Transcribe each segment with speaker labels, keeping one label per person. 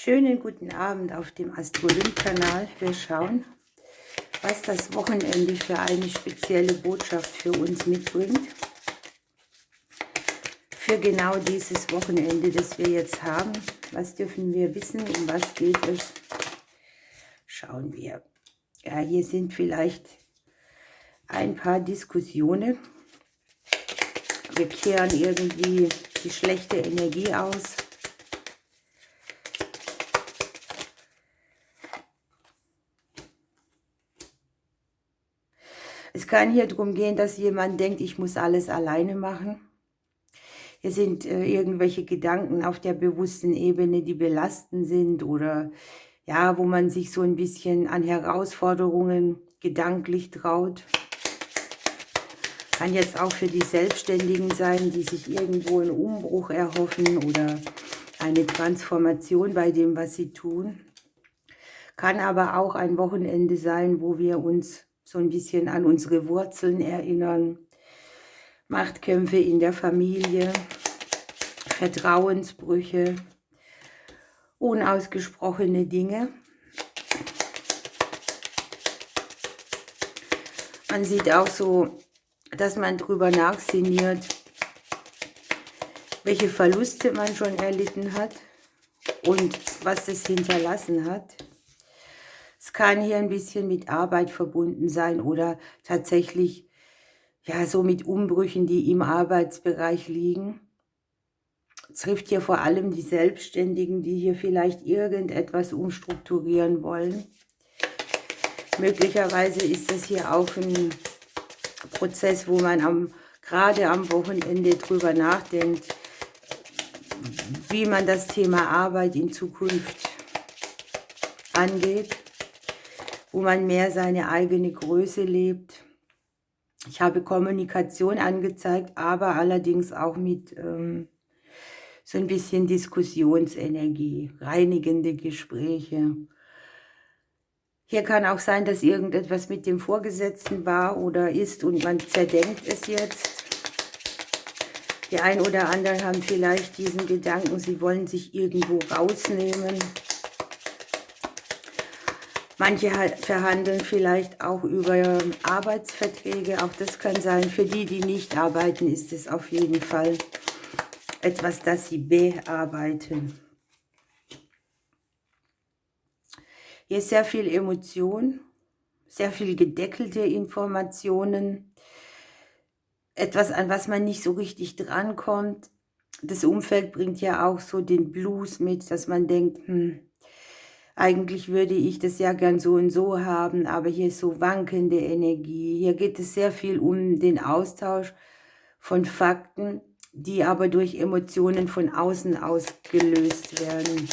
Speaker 1: Schönen guten Abend auf dem Astrolymp-Kanal. Wir schauen, was das Wochenende für eine spezielle Botschaft für uns mitbringt. Für genau dieses Wochenende, das wir jetzt haben. Was dürfen wir wissen? Um was geht es? Schauen wir. Ja, hier sind vielleicht ein paar Diskussionen. Wir kehren irgendwie die schlechte Energie aus. Es kann hier darum gehen, dass jemand denkt, ich muss alles alleine machen. Hier sind irgendwelche Gedanken auf der bewussten Ebene, die belastend sind oder ja, wo man sich so ein bisschen an Herausforderungen gedanklich traut. Kann jetzt auch für die Selbstständigen sein, die sich irgendwo einen Umbruch erhoffen oder eine Transformation bei dem, was sie tun. Kann aber auch ein Wochenende sein, wo wir uns so ein bisschen an unsere Wurzeln erinnern. Machtkämpfe in der Familie, Vertrauensbrüche, unausgesprochene Dinge. Man sieht auch so, dass man drüber nachsinniert, welche Verluste man schon erlitten hat und was das hinterlassen hat. Es kann hier ein bisschen mit Arbeit verbunden sein oder tatsächlich ja so mit Umbrüchen, die im Arbeitsbereich liegen. Es trifft hier vor allem die Selbstständigen, die hier vielleicht irgendetwas umstrukturieren wollen. Möglicherweise ist das hier auch ein Prozess, wo man gerade am Wochenende drüber nachdenkt, wie man das Thema Arbeit in Zukunft angeht, wo man mehr seine eigene Größe lebt. Ich habe Kommunikation angezeigt, aber allerdings auch mit so ein bisschen Diskussionsenergie, reinigende Gespräche. Hier kann auch sein, dass irgendetwas mit dem Vorgesetzten war oder ist und man zerdenkt es jetzt. Die einen oder anderen haben vielleicht diesen Gedanken, sie wollen sich irgendwo rausnehmen. Manche verhandeln vielleicht auch über Arbeitsverträge, auch das kann sein. Für die, die nicht arbeiten, ist es auf jeden Fall etwas, das sie bearbeiten. Hier ist sehr viel Emotion, sehr viel gedeckelte Informationen, etwas, an was man nicht so richtig drankommt. Das Umfeld bringt ja auch so den Blues mit, dass man denkt, eigentlich würde ich das ja gern so und so haben, aber hier ist so wankende Energie. Hier geht es sehr viel um den Austausch von Fakten, die aber durch Emotionen von außen ausgelöst werden.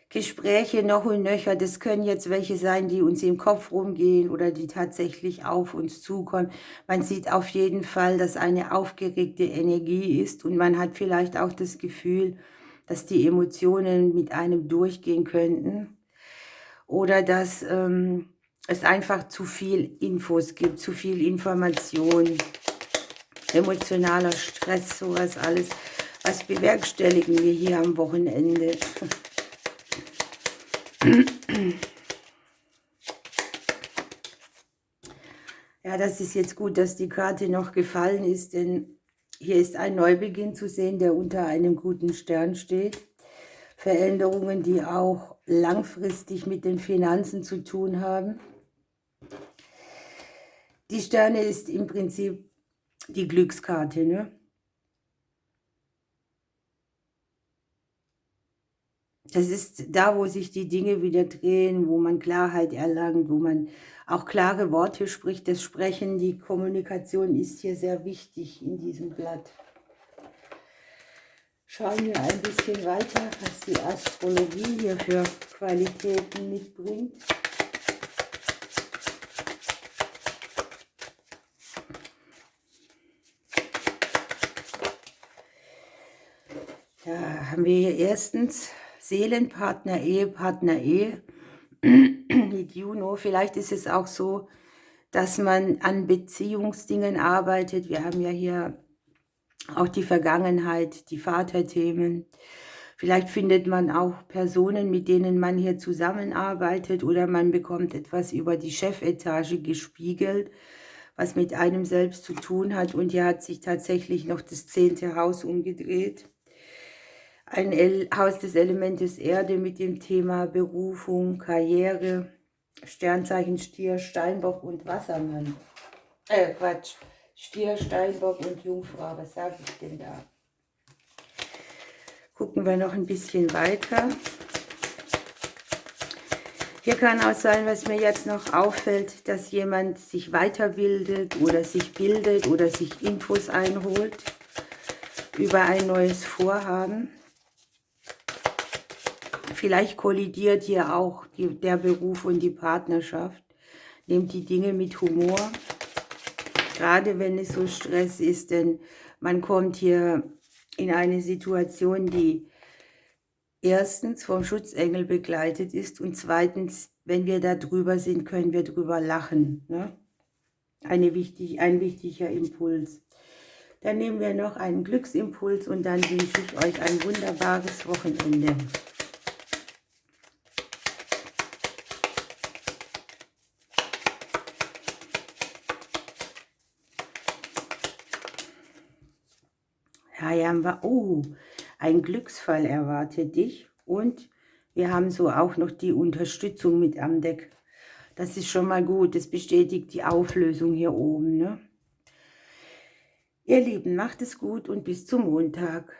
Speaker 1: Gespräche noch und nöcher, das können jetzt welche sein, die uns im Kopf rumgehen oder die tatsächlich auf uns zukommen. Man sieht auf jeden Fall, dass eine aufgeregte Energie ist und man hat vielleicht auch das Gefühl, dass die Emotionen mit einem durchgehen könnten oder dass es einfach zu viel Infos gibt, zu viel Information, emotionaler Stress, sowas alles. Was bewerkstelligen wir hier am Wochenende? Ja, das ist jetzt gut, dass die Karte noch gefallen ist, denn hier ist ein Neubeginn zu sehen, der unter einem guten Stern steht. Veränderungen, die auch langfristig mit den Finanzen zu tun haben. Die Sterne ist im Prinzip die Glückskarte, ne? Das ist da, wo sich die Dinge wieder drehen, wo man Klarheit erlangt, wo man auch klare Worte spricht. Das Sprechen, die Kommunikation ist hier sehr wichtig in diesem Blatt. Schauen wir ein bisschen weiter, was die Astrologie hier für Qualitäten mitbringt. Da haben wir hier erstens Seelenpartner, Ehepartner, Ehe mit Juno. Vielleicht ist es auch so, dass man an Beziehungsdingen arbeitet. Wir haben ja hier auch die Vergangenheit, die Vaterthemen. Vielleicht findet man auch Personen, mit denen man hier zusammenarbeitet, oder man bekommt etwas über die Chefetage gespiegelt, was mit einem selbst zu tun hat. Und hier hat sich tatsächlich noch das 10. Haus umgedreht. Ein Haus des Elementes Erde mit dem Thema Berufung, Karriere, Sternzeichen Stier, Steinbock und Wassermann. Quatsch. Stier, Steinbock und Jungfrau. Was sage ich denn da? Gucken wir noch ein bisschen weiter. Hier kann auch sein, was mir jetzt noch auffällt, dass jemand sich weiterbildet oder sich bildet oder sich Infos einholt über ein neues Vorhaben. Vielleicht kollidiert hier auch der Beruf und die Partnerschaft. Nehmt die Dinge mit Humor. Gerade wenn es so Stress ist, denn man kommt hier in eine Situation, die erstens vom Schutzengel begleitet ist und zweitens, wenn wir da drüber sind, können wir drüber lachen. Ne? Ein wichtiger Impuls. Dann nehmen wir noch einen Glücksimpuls und dann wünsche ich euch ein wunderbares Wochenende. Ja, hier haben wir, ein Glücksfall erwartet dich und wir haben so auch noch die Unterstützung mit am Deck. Das ist schon mal gut, das bestätigt die Auflösung hier oben. Ne? Ihr Lieben, macht es gut und bis zum Montag.